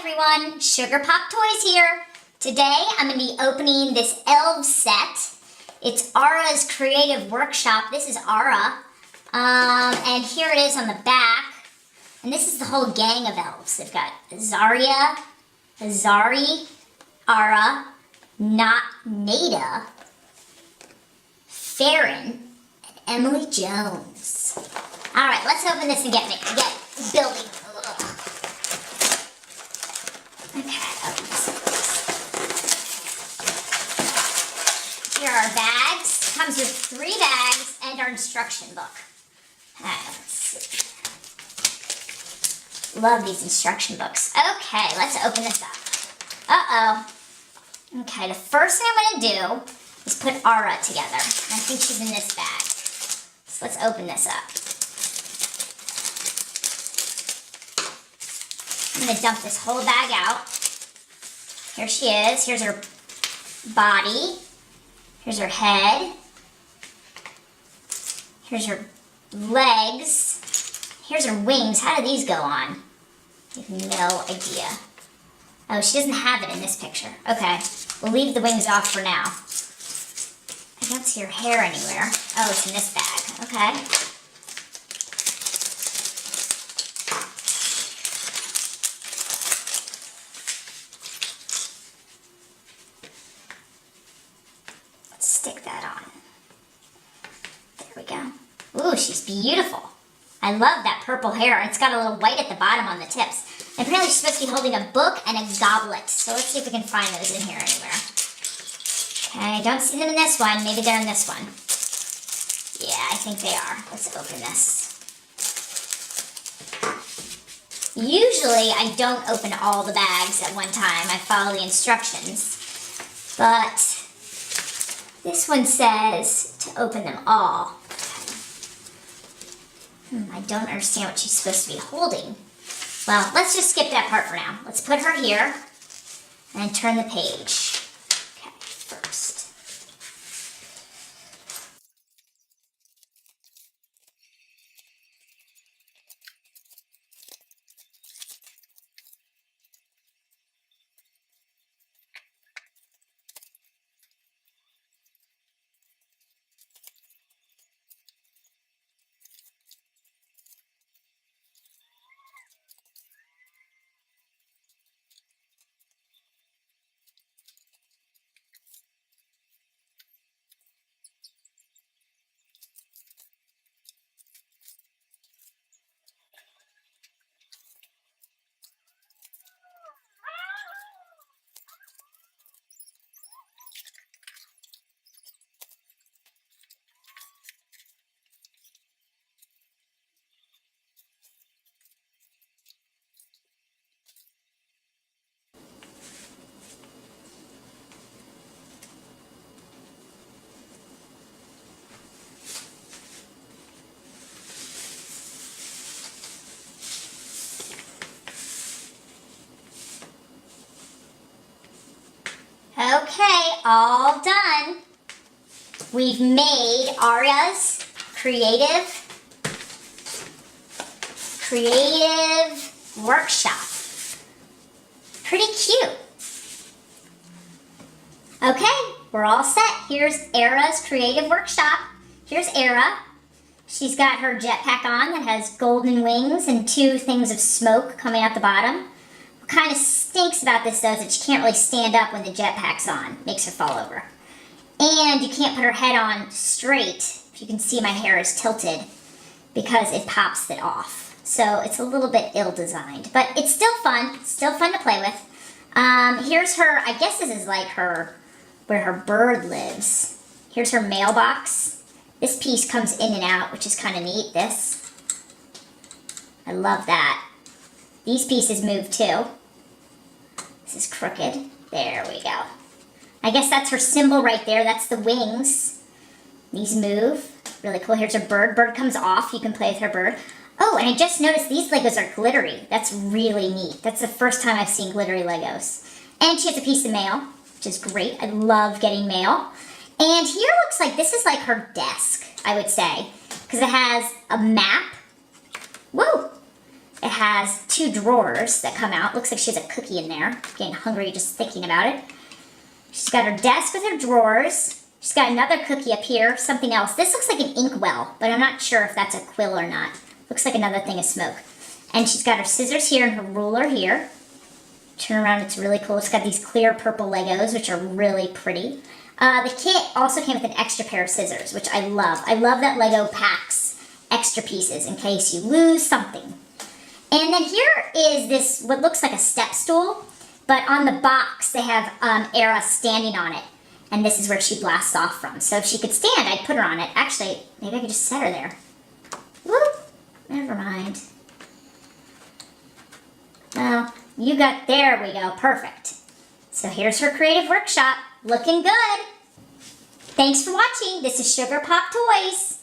everyone, Sugar Pop Toys here. Today I'm going to be opening this Elves set. It's Ara's Creative Workshop. This is Ara. And here it is on the back. And this is the whole gang of elves. They've got Zarya, Azari, Ara, Nada, Farron, and Emily Jones. Alright, let's open this and get building. Here are our bags. Comes with 3 bags and our instruction book. Let's see. Love these instruction books. Okay, let's open this up. Uh-oh. Okay, the first thing I'm going to do is put Ara together. I think she's in this bag. So let's open this up. I'm going to dump this whole bag out. Here she is. Here's her body. Here's her head. Here's her legs. Here's her wings. How do these go on? I have no idea. Oh, she doesn't have it in this picture. Okay, we'll leave the wings off for now. I don't see her hair anywhere. Oh, it's in this bag. Okay. Stick that on. There we go. Ooh, she's beautiful. I love that purple hair. It's got a little white at the bottom on the tips. And apparently she's supposed to be holding a book and a goblet. So let's see if we can find those in here anywhere. Okay, I don't see them in this one. Maybe they're in this one. Yeah, I think they are. Let's open this. Usually I don't open all the bags at one time. I follow the instructions. But this one says to open them all. I don't understand what she's supposed to be holding. Well, let's just skip that part for now. Let's put her here and turn the page. Okay, first. Okay, all done. We've made Ara's Creative Workshop. Pretty cute. Okay, we're all set. Here's Ara's Creative Workshop. Here's Ara. She's got her jetpack on that has golden wings and 2 things of smoke coming out the bottom. What kind of stinks about this though is that she can't really stand up when the jetpack's on. Makes her fall over. And you can't put her head on straight. If you can see, my hair is tilted because it pops it off. So it's a little bit ill-designed, but it's still fun. It's still fun to play with. Here's her, I guess this is like her, where her bird lives. Here's her mailbox. This piece comes in and out, which is kind of neat, this. I love that. These pieces move too. This is crooked. There we go. I guess that's her symbol right there. That's the wings. These move. Really cool. Here's her bird. Bird comes off. You can play with her bird. Oh, and I just noticed these Legos are glittery. That's really neat. That's the first time I've seen glittery Legos. And she has a piece of mail, which is great. I love getting mail. And here looks like this is like her desk, I would say. Because it has a map. Whoa! It has 2 drawers that come out. Looks like she has a cookie in there. Getting hungry just thinking about it. She's got her desk with her drawers. She's got another cookie up here, something else. This looks like an inkwell, but I'm not sure if that's a quill or not. Looks like another thing of smoke. And she's got her scissors here and her ruler here. Turn around, it's really cool. It's got these clear purple Legos, which are really pretty. The kit also came with an extra pair of scissors, which I love. I love that Lego packs extra pieces in case you lose something. And then here is this, what looks like a step stool, but on the box they have Era standing on it. And this is where she blasts off from. So if she could stand, I'd put her on it. Actually, maybe I could just set her there. Whoop, never mind. Well, there we go, perfect. So here's her creative workshop, looking good. Thanks for watching. This is Sugar Pop Toys.